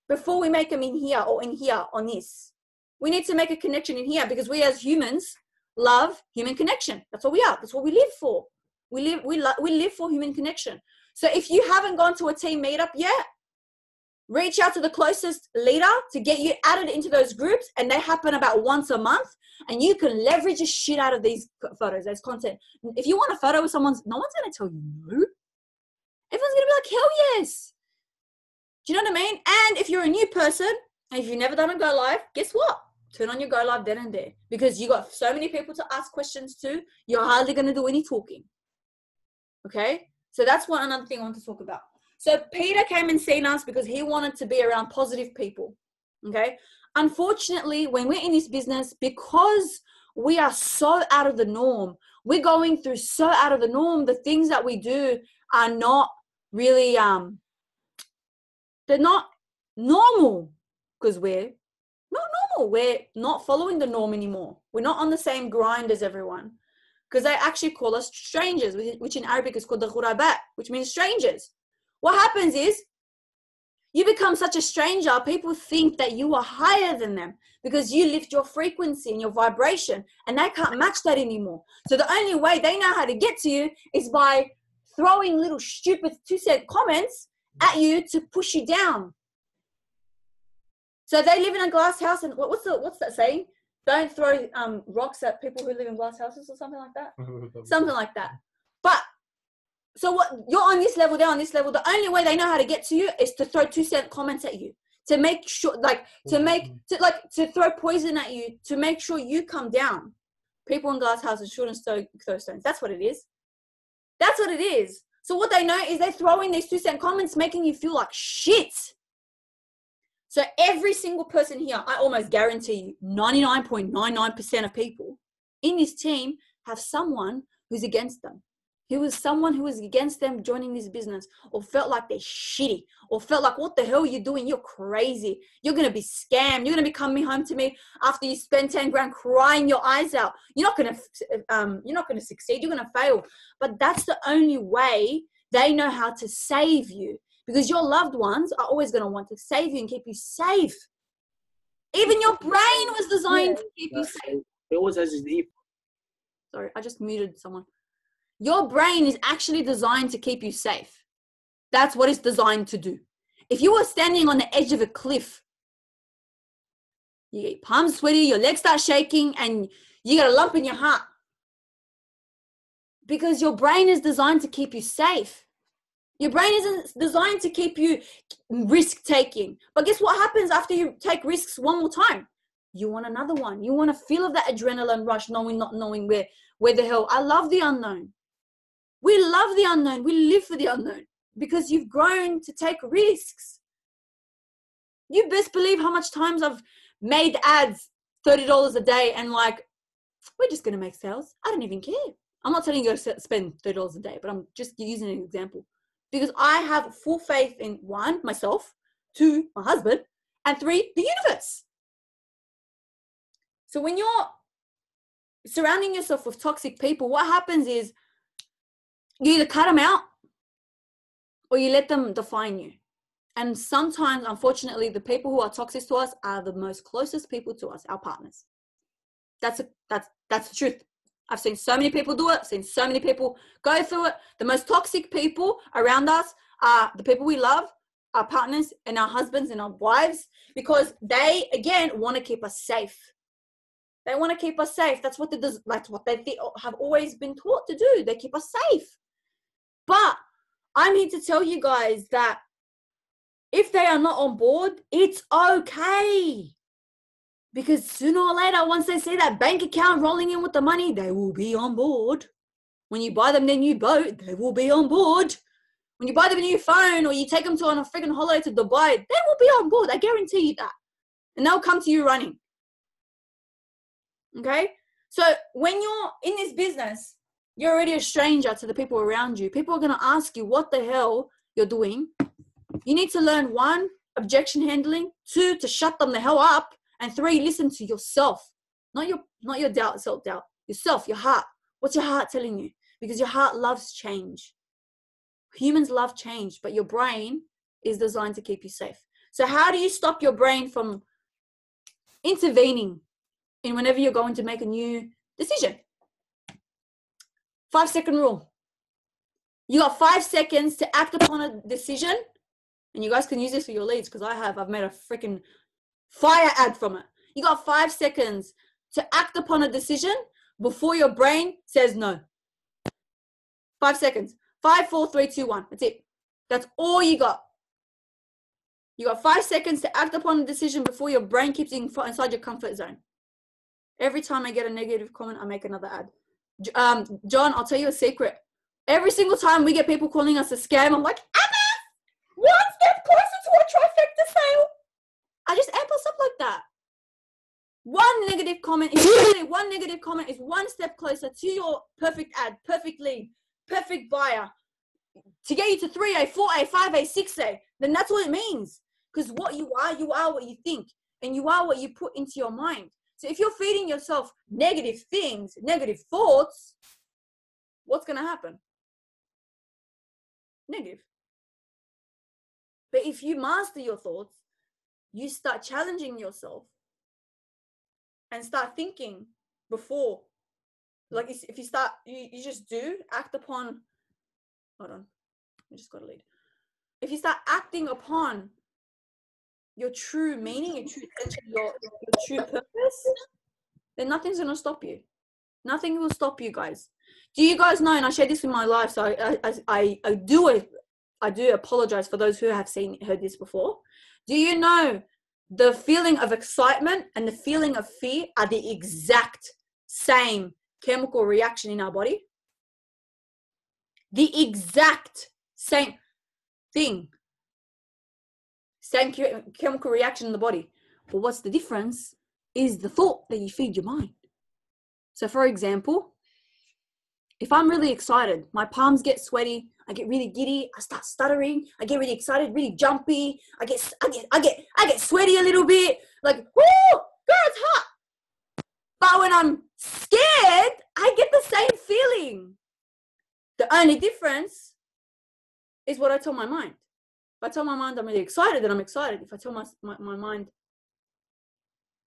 before we make them in here or in here on this. We need to make a connection in here because we as humans love human connection. That's what we are. That's what we live for. We live for human connection. So if you haven't gone to a team meetup yet, reach out to the closest leader to get you added into those groups, and they happen about once a month, and you can leverage the shit out of these photos, those content. If you want a photo with someone, no one's going to tell you no. Everyone's going to be like, hell yes. Do you know what I mean? And if you're a new person, and if you've never done a Go Live, guess what? Turn on your Go Live then and there, because you got so many people to ask questions to, you're hardly going to do any talking. Okay? So that's another thing I want to talk about. So Peter came and seen us because he wanted to be around positive people. Okay? Unfortunately, when we're in this business, because we are so out of the norm, we're going through so out of the norm, the things that we do are not really, they're not normal because we're not normal. We're not following the norm anymore. We're not on the same grind as everyone because they actually call us strangers, which in Arabic is called the ghurabat, which means strangers. What happens is you become such a stranger, people think that you are higher than them because you lift your frequency and your vibration, and they can't match that anymore. So the only way they know how to get to you is by throwing little stupid 2-cent comments at you to push you down. So they live in a glass house, and what's that saying? Don't throw rocks at people who live in glass houses or something like that. Something like that. But so what? You're on this level, they're on this level. The only way they know how to get to you is to throw 2-cent comments at you, to make sure, to throw poison at you, to make sure you come down. People in glass houses shouldn't throw stones. That's what it is. That's what it is. So what they know is they throw in these 2-cent comments, making you feel like shit. So every single person here, I almost guarantee you, 99.99% of people in this team have someone who's against them, He was someone who was against them joining this business, or felt like they're shitty, or felt like, what the hell are you doing? You're crazy. You're going to be scammed. You're going to be coming home to me after you spend 10 grand crying your eyes out. You're not going to succeed. You're going to fail. But that's the only way they know how to save you, because your loved ones are always going to want to save you and keep you safe. Even your brain was designed to keep you safe. It always has his ear. Sorry, I just muted someone. Your brain is actually designed to keep you safe. That's what it's designed to do. If you were standing on the edge of a cliff, you get palms sweaty, your legs start shaking, and you get a lump in your heart. Because your brain is designed to keep you safe. Your brain isn't designed to keep you risk-taking. But guess what happens after you take risks one more time? You want another one. You want to feel of that adrenaline rush, not knowing where the hell. I love the unknown. We love the unknown. We live for the unknown because you've grown to take risks. You best believe how much times I've made ads, $30 a day, and like, we're just going to make sales. I don't even care. I'm not telling you to spend $30 a day, but I'm just using an example because I have full faith in 1, myself, 2, my husband, and 3, the universe. So when you're surrounding yourself with toxic people, what happens is you either cut them out or you let them define you. And sometimes, unfortunately, the people who are toxic to us are the most closest people to us, our partners. That's the truth. I've seen so many people do it. I've seen so many people go through it. The most toxic people around us are the people we love, our partners and our husbands and our wives, because they, again, want to keep us safe. They want to keep us safe. That's what they have always been taught to do. They keep us safe. But I'm here to tell you guys that if they are not on board, it's okay. Because sooner or later, once they see that bank account rolling in with the money, they will be on board. When you buy them their new boat, they will be on board. When you buy them a new phone or you take them on a freaking holiday to Dubai, they will be on board. I guarantee you that. And they'll come to you running. Okay? So when you're in this business, you're already a stranger to the people around you. People are going to ask you what the hell you're doing. You need to learn 1, objection handling, 2, to shut them the hell up, and 3, listen to yourself. Not your doubt, self-doubt. Yourself, your heart. What's your heart telling you? Because your heart loves change. Humans love change, but your brain is designed to keep you safe. So how do you stop your brain from intervening in whenever you're going to make a new decision? 5-second rule. You got 5 seconds to act upon a decision, and you guys can use this for your leads because I've made a freaking fire ad from it. You got 5 seconds to act upon a decision before your brain says no. 5 seconds. 5, 4, 3, 2, 1. That's it. That's all you got. You got 5 seconds to act upon a decision before your brain keeps you inside your comfort zone. Every time I get a negative comment, I make another ad. John, I'll tell you a secret. Every single time we get people calling us a scam, I'm like, Emma, 1 step closer to a trifecta sale. I just amp us up like that. 1 negative comment is 1 step closer to your perfect ad, perfect lead, perfect buyer. To get you to 3A, 4A, 5A, 6A, then that's what it means. Because what you are what you think, and you are what you put into your mind. So if you're feeding yourself negative things, negative thoughts, what's going to happen? Negative. But if you master your thoughts, you start challenging yourself and start thinking before. Like if you start, you just do act upon, hold on, I just got a lead. If you start acting upon your true meaning, your true intention, your true purpose, then nothing's going to stop you. Nothing will stop you guys. Do you guys know, and I share this in my life, so I do apologize for those who have heard this before. Do you know the feeling of excitement and the feeling of fear are the exact same chemical reaction in our body? The exact same thing. Same chemical reaction in the body. But what's the difference is the thought that you feed your mind. So for example, If I'm really excited, my palms get sweaty, I get really giddy, I start stuttering, I get really excited, really jumpy, I get sweaty a little bit, like, whoo, girl, it's hot. But when I'm scared, I get the same feeling. The only difference is what I tell my mind. If I tell my mind I'm really excited, then I'm excited. If I tell my mind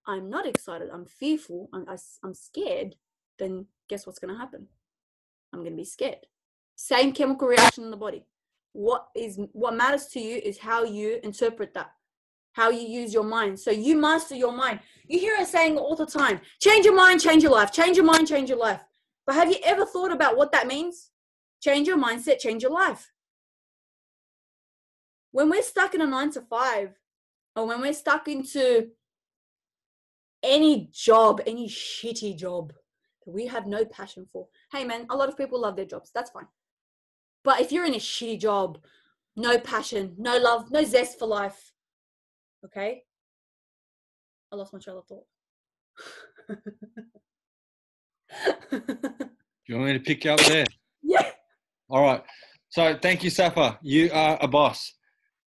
I'm not excited, I'm fearful, I'm scared, then guess what's going to happen? I'm going to be scared. Same chemical reaction in the body. What matters to you is how you interpret that, how you use your mind. So you master your mind. You hear us saying all the time, change your mind, change your life, change your mind, change your life. But have you ever thought about what that means? Change your mindset, change your life. When we're stuck in a 9 to 5, or when we're stuck into any job, any shitty job that we have no passion for. Hey man, a lot of people love their jobs. That's fine. But if you're in a shitty job, no passion, no love, no zest for life, okay? I lost my train of thought. Do you want me to pick you up there? Yeah. All right. So thank you, Safa. You are a boss.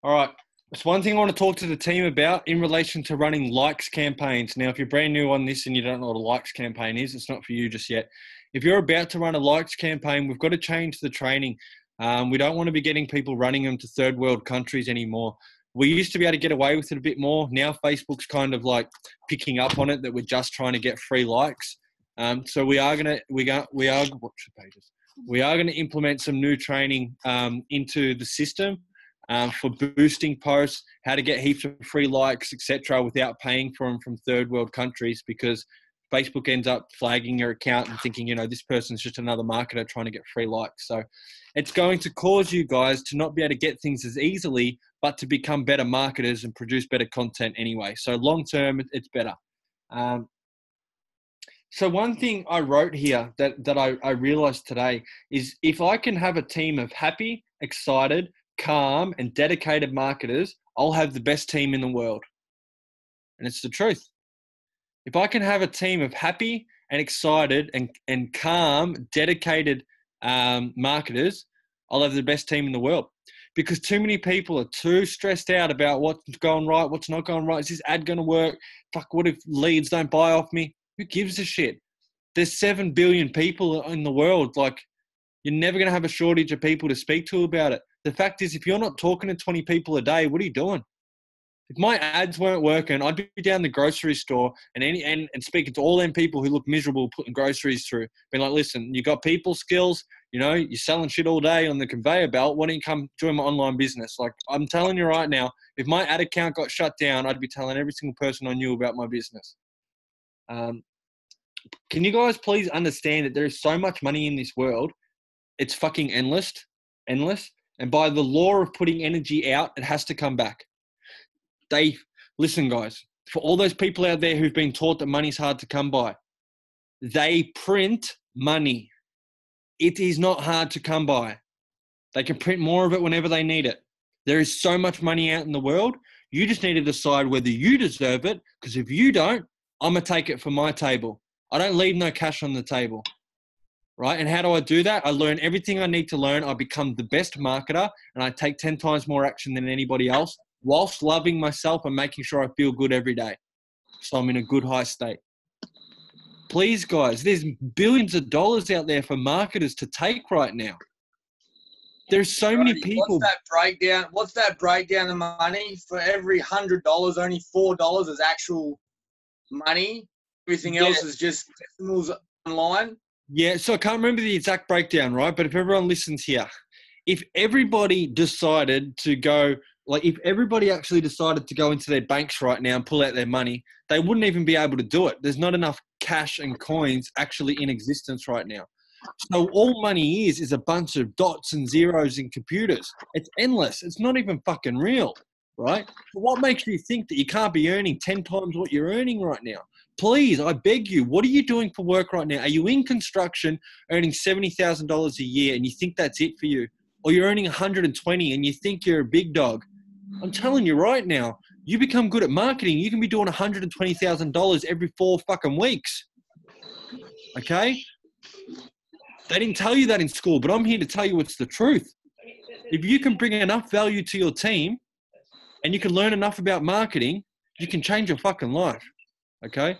All right. It's one thing I want to talk to the team about in relation to running likes campaigns. Now, if you're brand new on this and you don't know what a likes campaign is, it's not for you just yet. If you're about to run a likes campaign, we've got to change the training. We don't want to be getting people running them to third world countries anymore. We used to be able to get away with it a bit more. Now Facebook's kind of like picking up on it that we're just trying to get free likes. So we are going to implement some new training into the system. For boosting posts, how to get heaps of free likes, etc., without paying for them from third world countries, because Facebook ends up flagging your account and thinking, this person's just another marketer trying to get free likes. So it's going to cause you guys to not be able to get things as easily, but to become better marketers and produce better content anyway. So long term, it's better. So one thing I wrote here that I realized today is if I can have a team of happy, excited, calm and dedicated marketers, I'll have the best team in the world. And it's the truth. If I can have a team of happy and excited and calm, dedicated marketers, I'll have the best team in the world. Because too many people are too stressed out about what's going right, what's not going right. Is this ad going to work? Fuck, what if leads don't buy off me? Who gives a shit? There's 7 billion people in the world. Like, you're never going to have a shortage of people to speak to about it. The fact is, if you're not talking to 20 people a day, what are you doing? If my ads weren't working, I'd be down the grocery store and speaking to all them people who look miserable putting groceries through. Being like, listen, you got people skills, you're selling shit all day on the conveyor belt. Why don't you come join my online business? Like, I'm telling you right now, if my ad account got shut down, I'd be telling every single person I knew about my business. Can you guys please understand that there is so much money in this world? It's fucking endless. And by the law of putting energy out, it has to come back. Listen, guys, for all those people out there who've been taught that money's hard to come by, they print money. It is not hard to come by. They can print more of it whenever they need it. There is so much money out in the world. You just need to decide whether you deserve it, because if you don't, I'm going to take it from my table. I don't leave no cash on the table. Right? And how do I do that? I learn everything I need to learn. I become the best marketer and I take 10 times more action than anybody else whilst loving myself and making sure I feel good every day. So I'm in a good high state. Please, guys, there's billions of dollars out there for marketers to take right now. There's so many people. What's that breakdown of money? For every $100, only $4 is actual money. Everything else is just decimals online. Yeah, so I can't remember the exact breakdown, right? But if everyone listens here, if everybody decided to go, if everybody actually decided to go into their banks right now and pull out their money, they wouldn't even be able to do it. There's not enough cash and coins actually in existence right now. So all money is a bunch of dots and zeros in computers. It's endless. It's not even fucking real, right? So what makes you think that you can't be earning 10 times what you're earning right now? Please, I beg you, what are you doing for work right now? Are you in construction earning $70,000 a year and you think that's it for you? Or you're earning 120 and you think you're a big dog? I'm telling you right now, you become good at marketing, you can be doing $120,000 every 4 fucking weeks. Okay? They didn't tell you that in school, but I'm here to tell you it's the truth. If you can bring enough value to your team and you can learn enough about marketing, you can change your fucking life. Okay?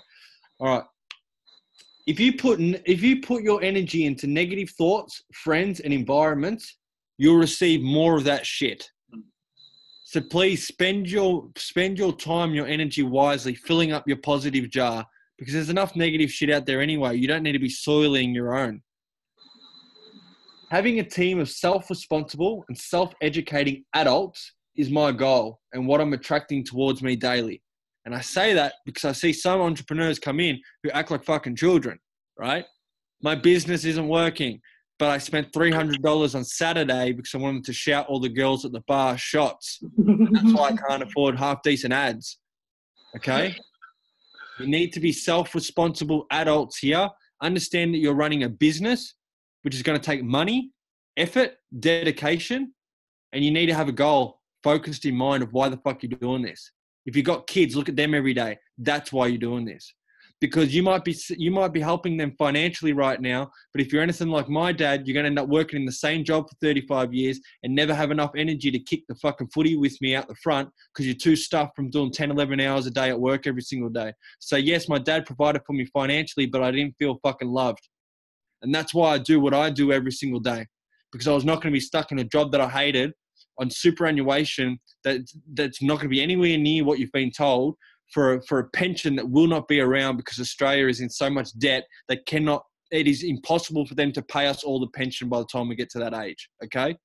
All right. If you put your energy into negative thoughts, friends, and environments, you'll receive more of that shit. So please spend your time, your energy wisely, filling up your positive jar, because there's enough negative shit out there anyway. You don't need to be soiling your own. Having a team of self-responsible and self-educating adults is my goal and what I'm attracting towards me daily. And I say that because I see some entrepreneurs come in who act like fucking children, right? My business isn't working, but I spent $300 on Saturday because I wanted to shout all the girls at the bar shots. That's why I can't afford half-decent ads, okay? You need to be self-responsible adults here. Understand that you're running a business, which is going to take money, effort, dedication, and you need to have a goal focused in mind of why the fuck you're doing this. If you've got kids, look at them every day. That's why you're doing this. Because you might be helping them financially right now, but if you're anything like my dad, you're going to end up working in the same job for 35 years and never have enough energy to kick the fucking footy with me out the front because you're too stuffed from doing 10, 11 hours a day at work every single day. So yes, my dad provided for me financially, but I didn't feel fucking loved. And that's why I do what I do every single day, because I was not going to be stuck in a job that I hated on superannuation that's not going to be anywhere near what you've been told for a pension that will not be around because Australia is in so much debt that it is impossible for them to pay us all the pension by the time we get to that age, okay?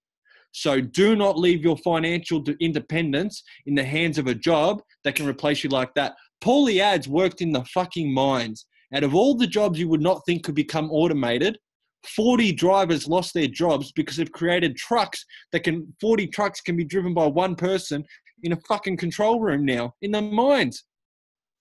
So do not leave your financial independence in the hands of a job that can replace you like that. Paulie Ads worked in the fucking mines. Out of all the jobs you would not think could become automated, 40 drivers lost their jobs because they've created trucks 40 trucks can be driven by one person in a fucking control room now in the mines.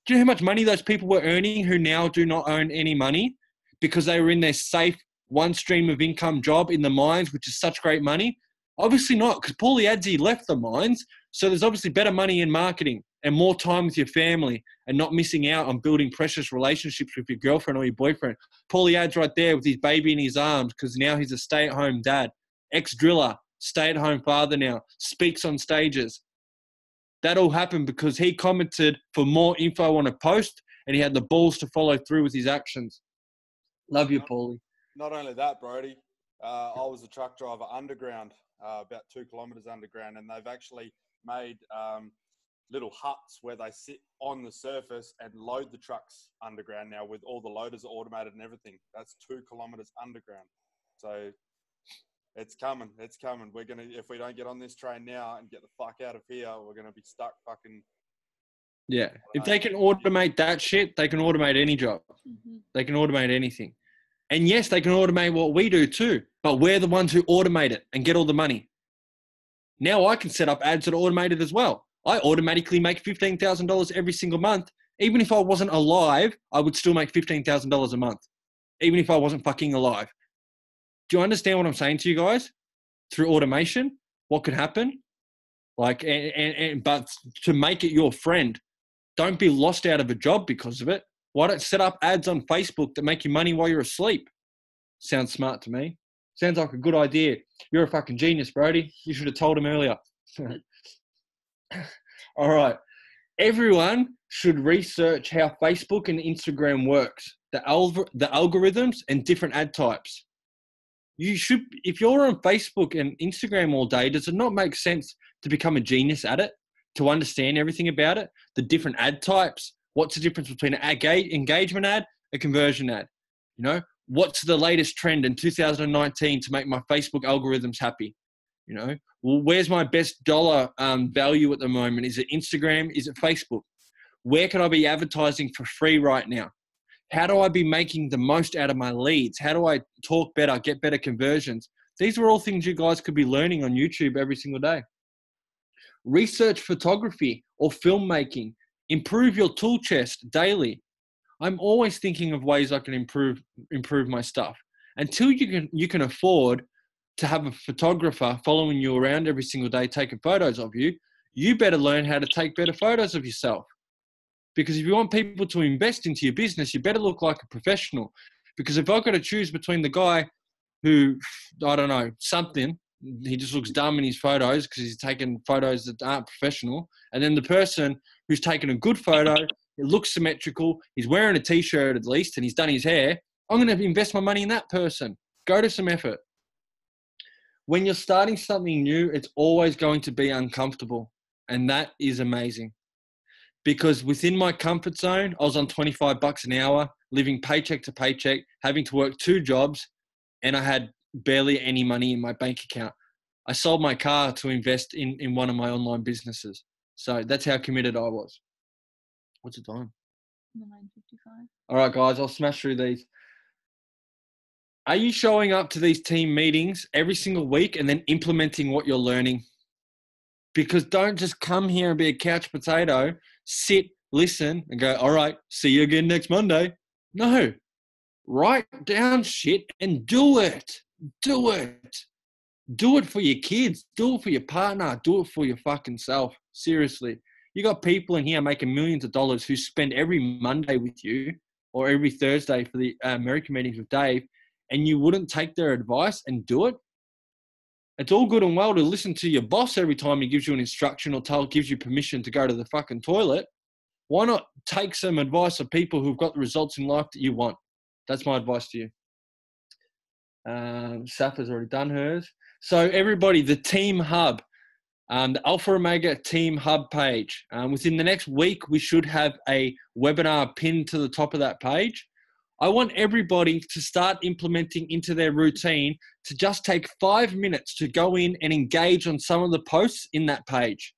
Do you know how much money those people were earning who now do not earn any money because they were in their safe one stream of income job in the mines, which is such great money? Obviously not, because Paulie Adzi left the mines. So there's obviously better money in marketing and more time with your family and not missing out on building precious relationships with your girlfriend or your boyfriend. Paulie Ad's right there with his baby in his arms because now he's a stay-at-home dad, ex-driller, stay-at-home father now, speaks on stages. That all happened because he commented for more info on a post and he had the balls to follow through with his actions. Love you, Paulie. Not only that, Brodie, I was a truck driver underground, about 2 kilometres underground, and they've actually made little huts where they sit on the surface and load the trucks underground now with all the loaders automated and everything. That's 2 kilometres underground. So it's coming. It's coming. We're going to, if we don't get on this train now and get the fuck out of here, we're going to be stuck fucking. Yeah. If they can automate that shit, they can automate any job. Mm-hmm. They can automate anything. And yes, they can automate what we do too, but we're the ones who automate it and get all the money. Now I can set up ads that are automated as well. I automatically make $15,000 every single month. Even if I wasn't alive, I would still make $15,000 a month. Even if I wasn't fucking alive. Do you understand what I'm saying to you guys? Through automation, what could happen? But to make it your friend, don't be lost out of a job because of it. Why don't set up ads on Facebook that make you money while you're asleep? Sounds smart to me. Sounds like a good idea. You're a fucking genius, Brodie. You should have told him earlier. All right. Everyone should research how Facebook and Instagram works, the algorithms and different ad types. You should, if you're on Facebook and Instagram all day, does it not make sense to become a genius at it, to understand everything about it, the different ad types? What's the difference between an engagement ad, a conversion ad? You know, what's the latest trend in 2019 to make my Facebook algorithms happy? You know, well, where's my best dollar value at the moment? Is it Instagram? Is it Facebook? Where can I be advertising for free right now? How do I be making the most out of my leads? How do I talk better, get better conversions? These are all things you guys could be learning on YouTube every single day. Research photography or filmmaking. Improve your tool chest daily. I'm always thinking of ways I can improve my stuff. Until you can afford to have a photographer following you around every single day taking photos of you, you better learn how to take better photos of yourself. Because if you want people to invest into your business, you better look like a professional. Because if I've got to choose between the guy who, I don't know, something. He just looks dumb in his photos because he's taking photos that aren't professional. And then the person who's taken a good photo, it looks symmetrical, he's wearing a T-shirt at least, and he's done his hair. I'm going to invest my money in that person. Go to some effort. When you're starting something new, it's always going to be uncomfortable. And that is amazing. Because within my comfort zone, I was on $25 an hour, living paycheck to paycheck, having to work 2 jobs, and I had barely any money in my bank account. I sold my car to invest in one of my online businesses. So that's how committed I was. What's the time? 9:55. All right, guys, I'll smash through these. Are you showing up to these team meetings every single week and then implementing what you're learning? Because don't just come here and be a couch potato, sit, listen, and go, all right, see you again next Monday. No. Write down shit and do it. Do it. Do it for your kids. Do it for your partner. Do it for your fucking self. Seriously. You got people in here making millions of dollars who spend every Monday with you or every Thursday for the American meetings with Dave, and you wouldn't take their advice and do it? It's all good and well to listen to your boss every time he gives you an instruction or gives you permission to go to the fucking toilet. Why not take some advice of people who've got the results in life that you want? That's my advice to you. Safa's already done hers. So everybody, the Team Hub, the Alpha Omega Team Hub page. Within the next week, we should have a webinar pinned to the top of that page. I want everybody to start implementing into their routine to just take 5 minutes to go in and engage on some of the posts in that page.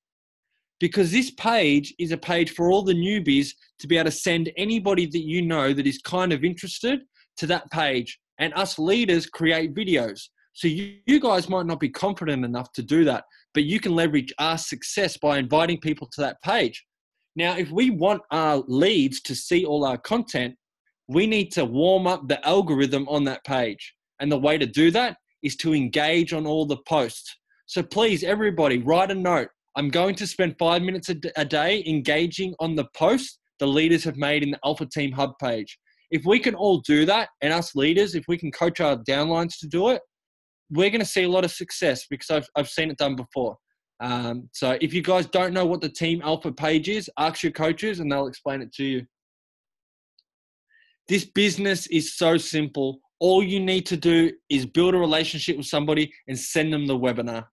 Because this page is a page for all the newbies to be able to send anybody that you know that is kind of interested to that page. And us leaders create videos. So you guys might not be confident enough to do that, but you can leverage our success by inviting people to that page. Now, if we want our leads to see all our content, we need to warm up the algorithm on that page. And the way to do that is to engage on all the posts. So please, everybody, write a note. I'm going to spend 5 minutes a day engaging on the posts the leaders have made in the Alpha Team Hub page. If we can all do that, and us leaders, if we can coach our downlines to do it, we're going to see a lot of success because I've seen it done before. So if you guys don't know what the Team Alpha page is, ask your coaches and they'll explain it to you. This business is so simple. All you need to do is build a relationship with somebody and send them the webinar.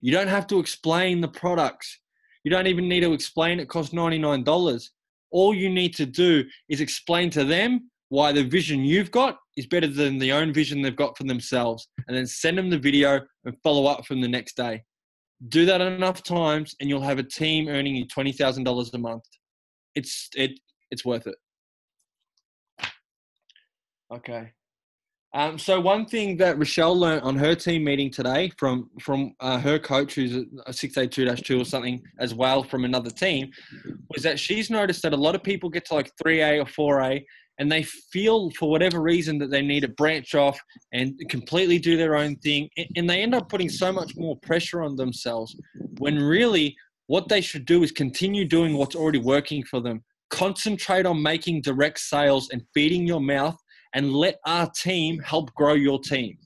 You don't have to explain the products. You don't even need to explain it costs $99. All you need to do is explain to them why the vision you've got is better than the own vision they've got for themselves, and then send them the video and follow up from the next day. Do that enough times and you'll have a team earning you $20,000 a month. It's worth it. Okay. So one thing that Rochelle learned on her team meeting today from her coach, who's a 6A2-2 or something as well from another team, was that she's noticed that a lot of people get to like 3A or 4A and they feel for whatever reason that they need to branch off and completely do their own thing. And they end up putting so much more pressure on themselves when really what they should do is continue doing what's already working for them. Concentrate on making direct sales and feeding your mouth, and let our team help grow your team,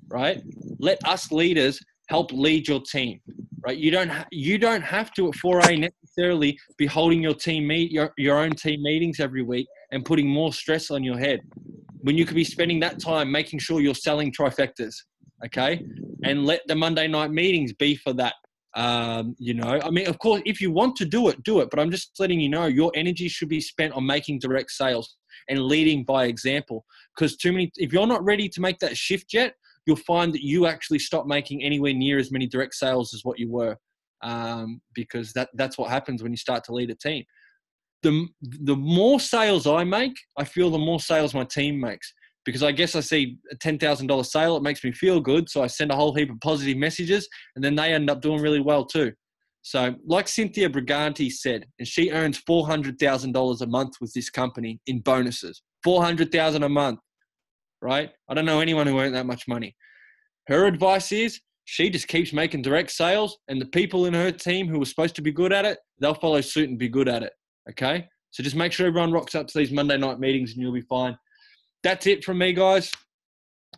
right? Let us leaders help lead your team, right? You don't have to at 4A necessarily be holding your team your own team meetings every week and putting more stress on your head when you could be spending that time making sure you're selling trifectas, okay? And let the Monday night meetings be for that. I mean, of course, if you want to do it, but I'm just letting you know your energy should be spent on making direct sales and leading by example, because if you're not ready to make that shift yet, you'll find that you actually stop making anywhere near as many direct sales as what you were, because that's what happens when you start to lead a team. The more sales I make, I feel the more sales my team makes, because I guess I see a $10,000 sale, it makes me feel good, so I send a whole heap of positive messages, and then they end up doing really well too. So like Cynthia Briganti said, and she earns $400,000 a month with this company in bonuses. $400,000 a month, right? I don't know anyone who earned that much money. Her advice is she just keeps making direct sales, and the people in her team who are supposed to be good at it, they'll follow suit and be good at it, okay? So just make sure everyone rocks up to these Monday night meetings and you'll be fine. That's it from me, guys.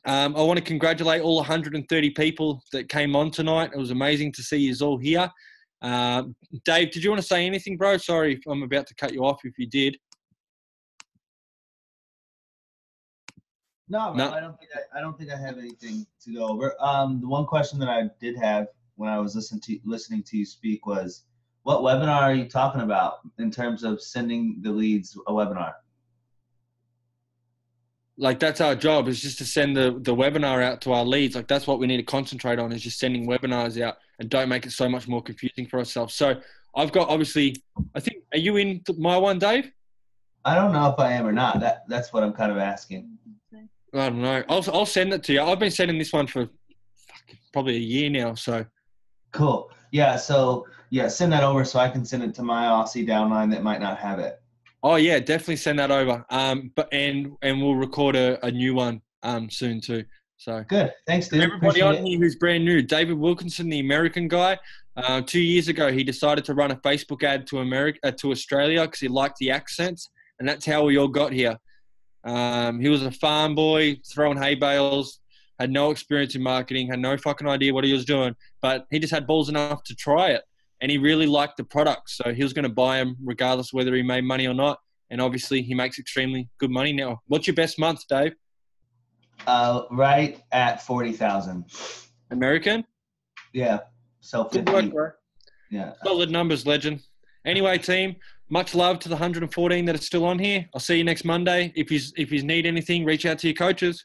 I want to congratulate all 130 people that came on tonight. It was amazing to see you all here. Dave, did you want to say anything, bro? Sorry if I'm about to cut you off if you did. No, No. I don't think I have anything to go over. The one question that I did have when I was listening to you speak was, what webinar are you talking about in terms of sending the leads a webinar? Like, that's our job, is just to send the webinar out to our leads. Like, that's what we need to concentrate on, is just sending webinars out, and don't make it so much more confusing for ourselves. So I've got, obviously, I think, are you in my one, Dave? I don't know if I am or not. That's what I'm kind of asking. I don't know. I'll send it to you. I've been sending this one for probably a year now. So cool. Yeah. So yeah, send that over so I can send it to my Aussie downline that might not have it. Oh yeah, definitely send that over. But we'll record a new one soon too. So good. Thanks, dude. Everybody on here who's brand new, David Wilkinson, the American guy. 2 years ago, he decided to run a Facebook ad to Australia because he liked the accents, and that's how we all got here. He was a farm boy throwing hay bales, had no experience in marketing, had no fucking idea what he was doing, but he just had balls enough to try it, and he really liked the product, so he was going to buy them regardless of whether he made money or not, and obviously he makes extremely good money now. What's your best month, Dave? Right at 40,000. American? Yeah. So 50. Good work, bro. Yeah. Solid numbers, legend. Anyway, team, much love to the 114 that are still on here. I'll see you next Monday. If you need anything, reach out to your coaches.